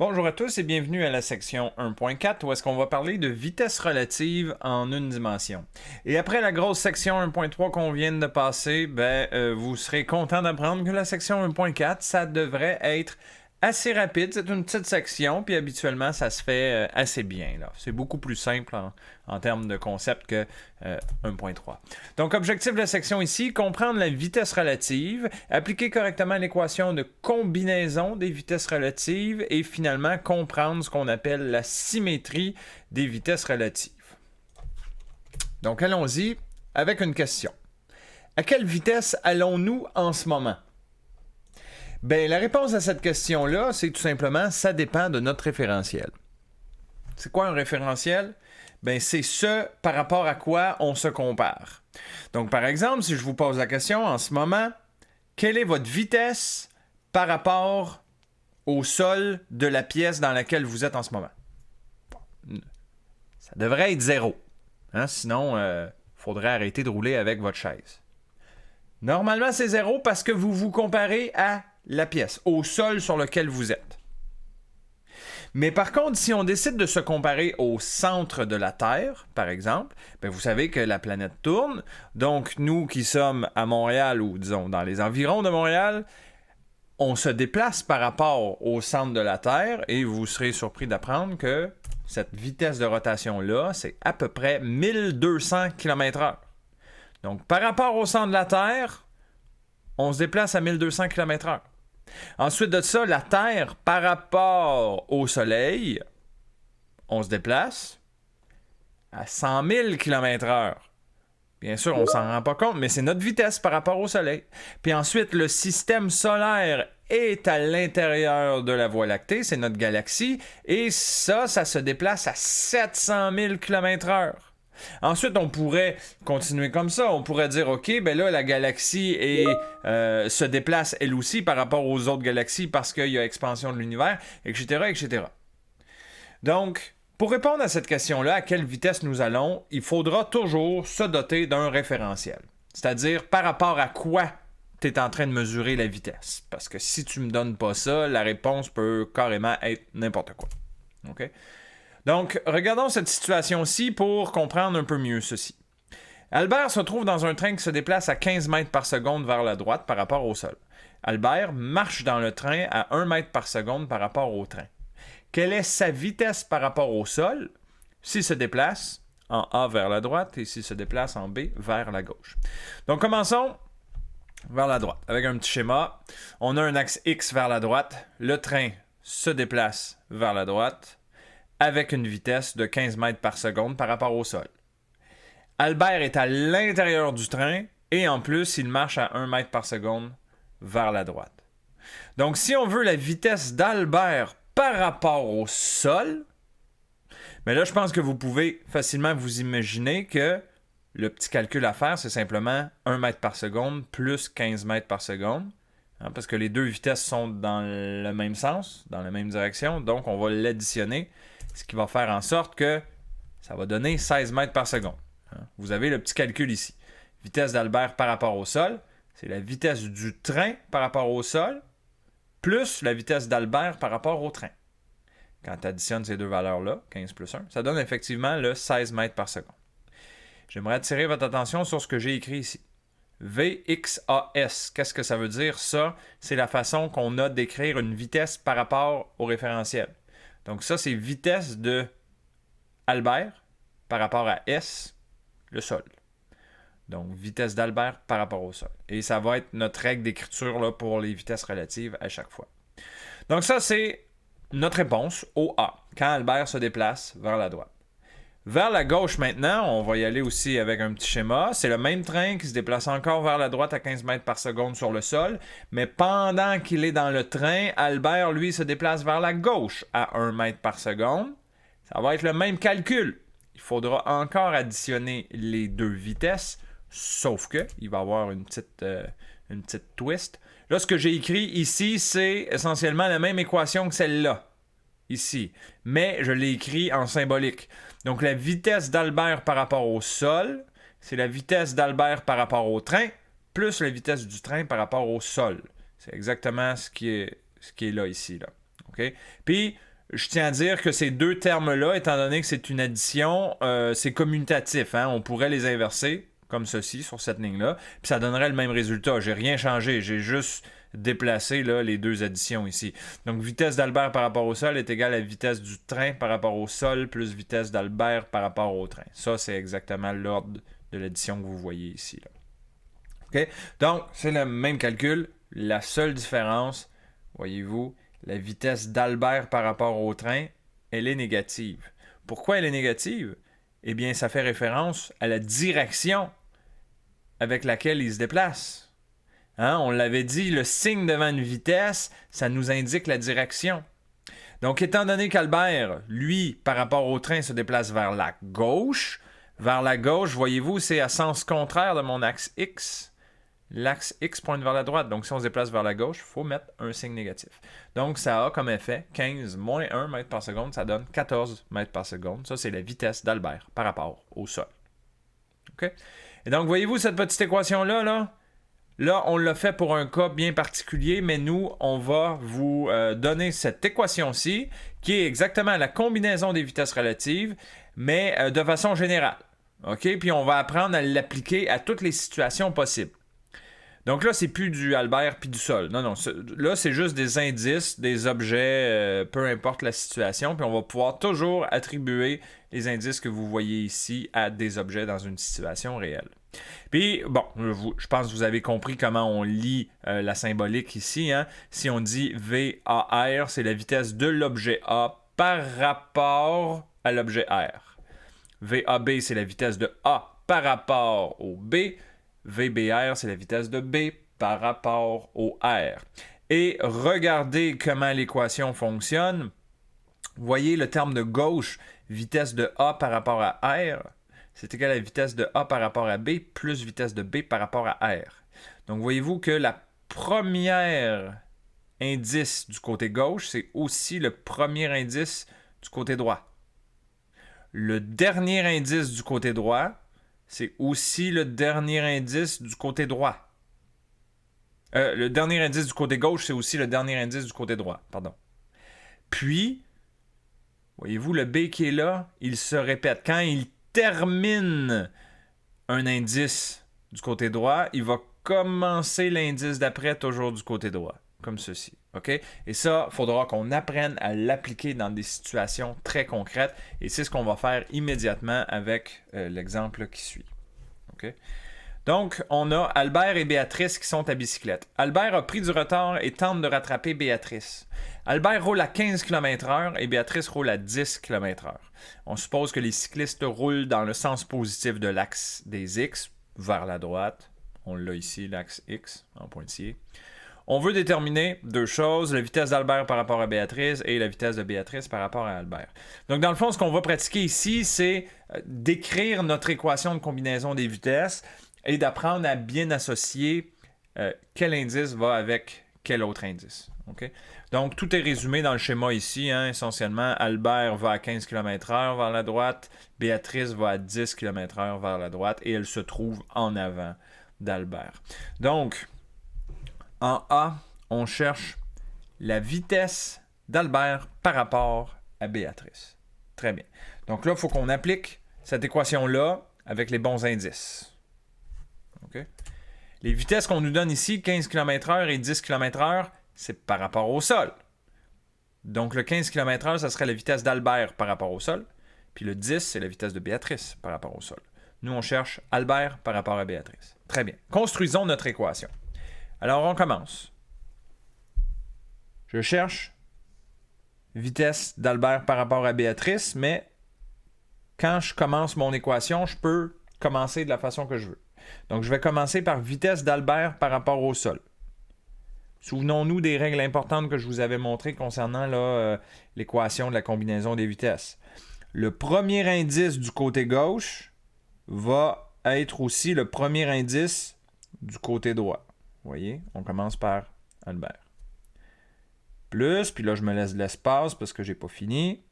Bonjour à tous et bienvenue à la section 1.4 où est-ce qu'on va parler de vitesse relative en une dimension. Et après la grosse section 1.3 qu'on vient de passer, vous serez content d'apprendre que la section 1.4, ça devrait être assez rapide. C'est une petite section, puis habituellement, ça se fait assez bien. Là. C'est beaucoup plus simple en termes de concept que 1.3. Donc, objectif de la section ici, comprendre la vitesse relative, appliquer correctement l'équation de combinaison des vitesses relatives et finalement comprendre ce qu'on appelle la symétrie des vitesses relatives. Donc, allons-y avec une question. À quelle vitesse allons-nous en ce moment? Ben, la réponse à cette question-là, c'est tout simplement, ça dépend de notre référentiel. C'est quoi un référentiel? Ben, c'est ce par rapport à quoi on se compare. Donc, par exemple, si je vous pose la question en ce moment, quelle est votre vitesse par rapport au sol de la pièce dans laquelle vous êtes en ce moment? Ça devrait être 0. Hein? Sinon, il faudrait arrêter de rouler avec votre chaise. Normalement, c'est 0 parce que vous vous comparez à la pièce, au sol sur lequel vous êtes. Mais par contre, si on décide de se comparer au centre de la Terre, par exemple, ben vous savez que la planète tourne. Donc, nous qui sommes à Montréal ou disons dans les environs de Montréal, on se déplace par rapport au centre de la Terre et vous serez surpris d'apprendre que cette vitesse de rotation-là, c'est à peu près 1200 km/h. Donc, par rapport au centre de la Terre, on se déplace à 1200 km/h. Ensuite de ça, la Terre, par rapport au Soleil, on se déplace à 100 000 km/h. Bien sûr, on s'en rend pas compte, mais c'est notre vitesse par rapport au Soleil. Puis ensuite, le système solaire est à l'intérieur de la Voie lactée, c'est notre galaxie, et ça se déplace à 700 000 km/h. Ensuite, on pourrait continuer comme ça. On pourrait dire, OK, ben là, la galaxie se déplace elle aussi par rapport aux autres galaxies parce qu'il y a expansion de l'univers, etc., etc. Donc, pour répondre à cette question-là, à quelle vitesse nous allons, il faudra toujours se doter d'un référentiel. C'est-à-dire, par rapport à quoi tu es en train de mesurer la vitesse. Parce que si tu me donnes pas ça, la réponse peut carrément être n'importe quoi. OK? Donc, regardons cette situation-ci pour comprendre un peu mieux ceci. Albert se trouve dans un train qui se déplace à 15 mètres par seconde vers la droite par rapport au sol. Albert marche dans le train à 1 mètre par seconde par rapport au train. Quelle est sa vitesse par rapport au sol s'il se déplace en A vers la droite et s'il se déplace en B vers la gauche? Donc, commençons vers la droite. Avec un petit schéma, on a un axe X vers la droite. Le train se déplace vers la droite avec une vitesse de 15 mètres par seconde par rapport au sol. Albert est à l'intérieur du train et en plus, il marche à 1 mètre par seconde vers la droite. Donc, si on veut la vitesse d'Albert par rapport au sol, mais là, je pense que vous pouvez facilement vous imaginer que le petit calcul à faire, c'est simplement 1 mètre par seconde plus 15 mètres par seconde. Hein, parce que les deux vitesses sont dans le même sens, dans la même direction. Donc, on va l'additionner, ce qui va faire en sorte que ça va donner 16 mètres par seconde. Hein. Vous avez le petit calcul ici. Vitesse d'Albert par rapport au sol, c'est la vitesse du train par rapport au sol, plus la vitesse d'Albert par rapport au train. Quand tu additionnes ces deux valeurs-là, 15 plus 1, ça donne effectivement le 16 mètres par seconde. J'aimerais attirer votre attention sur ce que j'ai écrit ici. VXAS, qu'est-ce que ça veut dire? Ça, c'est la façon qu'on a d'écrire une vitesse par rapport au référentiel. Donc ça, c'est vitesse de Albert par rapport à S, le sol. Donc vitesse d'Albert par rapport au sol. Et ça va être notre règle d'écriture là, pour les vitesses relatives à chaque fois. Donc ça, c'est notre réponse au A, quand Albert se déplace vers la droite. Vers la gauche maintenant, on va y aller aussi avec un petit schéma. C'est le même train qui se déplace encore vers la droite à 15 mètres par seconde sur le sol. Mais pendant qu'il est dans le train, Albert, lui, se déplace vers la gauche à 1 mètre par seconde. Ça va être le même calcul. Il faudra encore additionner les deux vitesses, sauf que il va y avoir une petite twist. Là, ce que j'ai écrit ici, c'est essentiellement la même équation que celle-là. Ici. Mais je l'ai écrit en symbolique. Donc, la vitesse d'Albert par rapport au sol, c'est la vitesse d'Albert par rapport au train, plus la vitesse du train par rapport au sol. C'est exactement ce qui est là, ici. Là. Okay? Puis, je tiens à dire que ces deux termes-là, étant donné que c'est une addition, c'est commutatif. Hein? On pourrait les inverser, comme ceci, sur cette ligne-là, puis ça donnerait le même résultat. J'ai rien changé, j'ai juste déplacé là, les deux additions ici. Donc, vitesse d'Albert par rapport au sol est égale à vitesse du train par rapport au sol, plus vitesse d'Albert par rapport au train. Ça, c'est exactement l'ordre de l'addition que vous voyez ici. Là. OK? Donc, c'est le même calcul. La seule différence, voyez-vous, la vitesse d'Albert par rapport au train, elle est négative. Pourquoi elle est négative? Eh bien, ça fait référence à la direction avec laquelle il se déplace. Hein? On l'avait dit, le signe devant une vitesse, ça nous indique la direction. Donc, étant donné qu'Albert, lui, par rapport au train, se déplace vers la gauche, voyez-vous, c'est à sens contraire de mon axe X. L'axe X pointe vers la droite. Donc, si on se déplace vers la gauche, il faut mettre un signe négatif. Donc, ça a comme effet 15 moins 1 mètre par seconde, ça donne 14 mètres par seconde. Ça, c'est la vitesse d'Albert par rapport au sol. OK? Et donc, voyez-vous cette petite équation-là, là, on l'a fait pour un cas bien particulier, mais nous, on va vous donner cette équation-ci, qui est exactement la combinaison des vitesses relatives, mais de façon générale. OK? Puis on va apprendre à l'appliquer à toutes les situations possibles. Donc là, c'est plus du Albert puis du sol. Non, là, c'est juste des indices, des objets, peu importe la situation, puis on va pouvoir toujours attribuer les indices que vous voyez ici à des objets dans une situation réelle. Puis, bon, je pense que vous avez compris comment on lit la symbolique ici. Hein? Si on dit VAR, c'est la vitesse de l'objet A par rapport à l'objet R. VAB, c'est la vitesse de A par rapport au B. VBR, c'est la vitesse de B par rapport au R. Et regardez comment l'équation fonctionne. Vous voyez le terme de gauche, vitesse de A par rapport à R, c'est égal à la vitesse de A par rapport à B plus vitesse de B par rapport à R. Donc voyez-vous que la première indice du côté gauche, c'est aussi le premier indice du côté droit. Le dernier indice du côté droit, c'est aussi le dernier indice du côté droit. Le dernier indice du côté gauche, c'est aussi le dernier indice du côté droit. Pardon. Puis, voyez-vous, le B qui est là, il se répète. Quand il termine un indice du côté droit, il va commencer l'indice d'après toujours du côté droit. Comme ceci. OK? Et ça, il faudra qu'on apprenne à l'appliquer dans des situations très concrètes. Et c'est ce qu'on va faire immédiatement avec l'exemple qui suit. OK? Donc, on a Albert et Béatrice qui sont à bicyclette. Albert a pris du retard et tente de rattraper Béatrice. Albert roule à 15 km/h et Béatrice roule à 10 km/h. On suppose que les cyclistes roulent dans le sens positif de l'axe des X, vers la droite. On l'a ici, l'axe X, en pointillé. On veut déterminer deux choses, la vitesse d'Albert par rapport à Béatrice et la vitesse de Béatrice par rapport à Albert. Donc, dans le fond, ce qu'on va pratiquer ici, c'est d'écrire notre équation de combinaison des vitesses et d'apprendre à bien associer quel indice va avec quel autre indice. Okay? Donc, tout est résumé dans le schéma ici. Hein, essentiellement, Albert va à 15 km/h vers la droite, Béatrice va à 10 km/h vers la droite et elle se trouve en avant d'Albert. Donc, en A, on cherche la vitesse d'Albert par rapport à Béatrice. Très bien. Donc là, il faut qu'on applique cette équation-là avec les bons indices. OK? Les vitesses qu'on nous donne ici, 15 km/h et 10 km/h, c'est par rapport au sol. Donc le 15 km/h, ça serait la vitesse d'Albert par rapport au sol. Puis le 10, c'est la vitesse de Béatrice par rapport au sol. Nous, on cherche Albert par rapport à Béatrice. Très bien. Construisons notre équation. Alors, on commence. Je cherche vitesse d'Albert par rapport à Béatrice, mais quand je commence mon équation, je peux commencer de la façon que je veux. Donc, je vais commencer par vitesse d'Albert par rapport au sol. Souvenons-nous des règles importantes que je vous avais montrées concernant l'équation de la combinaison des vitesses. Le premier indice du côté gauche va être aussi le premier indice du côté droit. Vous voyez, on commence par Albert. Plus, puis là, je me laisse de l'espace parce que j'ai pas fini.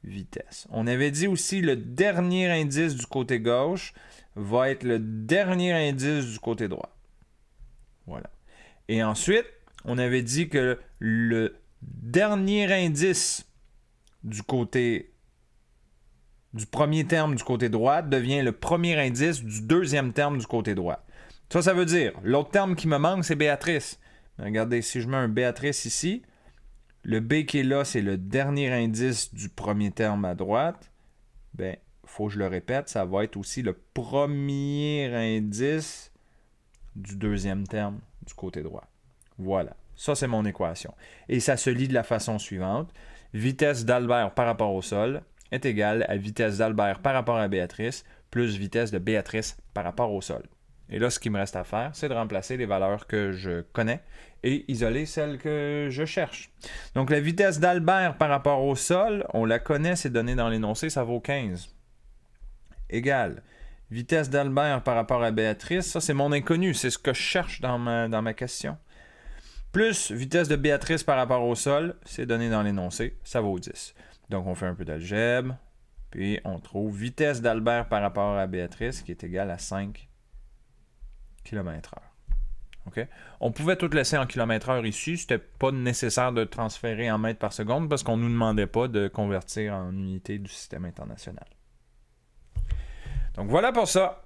Vitesse. On avait dit aussi le dernier indice du côté gauche va être le dernier indice du côté droit. Voilà. Et ensuite, on avait dit que le dernier indice du premier terme du côté droit devient le premier indice du deuxième terme du côté droit. Ça veut dire, l'autre terme qui me manque, c'est Béatrice. Regardez, si je mets un Béatrice ici, le B qui est là, c'est le dernier indice du premier terme à droite. Ben, il faut que je le répète, ça va être aussi le premier indice du deuxième terme du côté droit. Voilà, ça c'est mon équation. Et ça se lit de la façon suivante. Vitesse d'Albert par rapport au sol est égale à vitesse d'Albert par rapport à Béatrice plus vitesse de Béatrice par rapport au sol. Et là, ce qu'il me reste à faire, c'est de remplacer les valeurs que je connais et isoler celles que je cherche. Donc, la vitesse d'Albert par rapport au sol, on la connaît, c'est donné dans l'énoncé, ça vaut 15. Égale. Vitesse d'Albert par rapport à Béatrice, ça, c'est mon inconnu, c'est ce que je cherche dans ma question. Plus vitesse de Béatrice par rapport au sol, c'est donné dans l'énoncé, ça vaut 10. Donc, on fait un peu d'algèbre, puis on trouve vitesse d'Albert par rapport à Béatrice qui est égale à 5 km/h. Okay? On pouvait tout laisser en km/h ici, c'était pas nécessaire de transférer en mètres par seconde parce qu'on ne nous demandait pas de convertir en unité du système international. Donc voilà pour ça.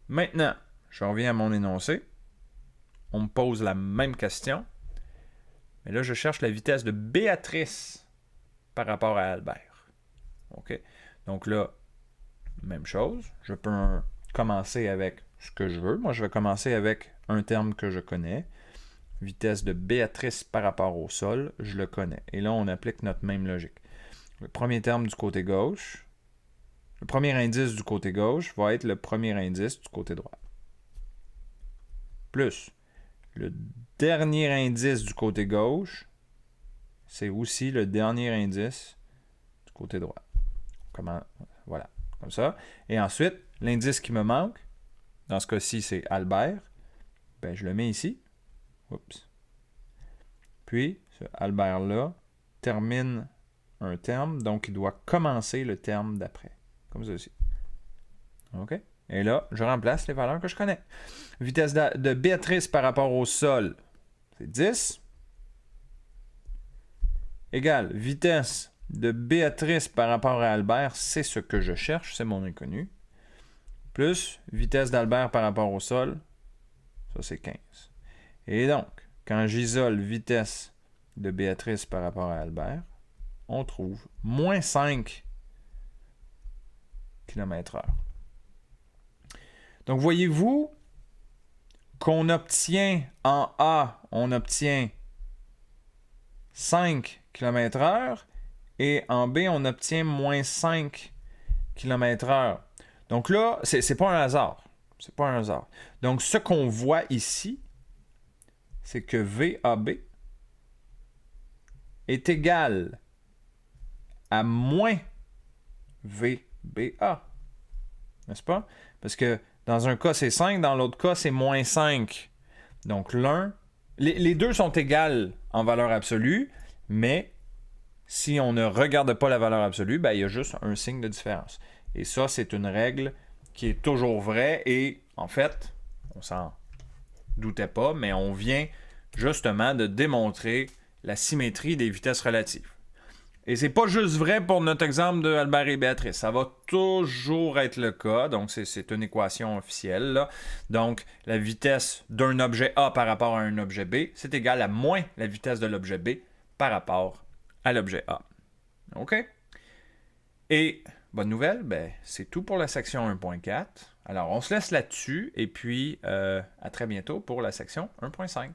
Maintenant, je reviens à mon énoncé. On me pose la même question. Mais là, je cherche la vitesse de Béatrice par rapport à Albert. OK? Donc là, même chose. Je peux commencer avec ce que je veux. Moi, je vais commencer avec un terme que je connais. Vitesse de Béatrice par rapport au sol, je le connais. Et là, on applique notre même logique. Le premier terme du côté gauche, le premier indice du côté gauche va être le premier indice du côté droit. Plus le dernier indice du côté gauche, c'est aussi le dernier indice du côté droit. Voilà, comme ça. Et ensuite, l'indice qui me manque, dans ce cas-ci, c'est Albert. Ben, je le mets ici. Oups. Puis, ce Albert-là termine un terme, donc il doit commencer le terme d'après. Comme ceci. OK? Et là, je remplace les valeurs que je connais. Vitesse de Béatrice par rapport au sol, c'est 10. Égale vitesse de Béatrice par rapport à Albert, c'est ce que je cherche, c'est mon inconnu. Plus vitesse d'Albert par rapport au sol, ça c'est 15. Et donc, quand j'isole vitesse de Béatrice par rapport à Albert, on trouve moins 5 km/h. Donc, voyez-vous qu'on obtient en A, on obtient 5 km/h et en B, on obtient moins 5 km/h. Donc là, c'est pas un hasard. C'est pas un hasard. Donc, ce qu'on voit ici, c'est que VAB est égal à moins VBA. N'est-ce pas? Parce que dans un cas, c'est 5, dans l'autre cas, c'est moins 5. Donc, les deux sont égales en valeur absolue, mais si on ne regarde pas la valeur absolue, ben, il y a juste un signe de différence. Et ça, c'est une règle qui est toujours vraie et, en fait, on s'en doutait pas, mais on vient justement de démontrer la symétrie des vitesses relatives. Et c'est pas juste vrai pour notre exemple de Albert et Béatrice. Ça va toujours être le cas. Donc, c'est une équation officielle, là. Donc, la vitesse d'un objet A par rapport à un objet B, c'est égal à moins la vitesse de l'objet B par rapport à l'objet A. OK? Et, bonne nouvelle, ben, c'est tout pour la section 1.4. Alors, on se laisse là-dessus et puis à très bientôt pour la section 1.5.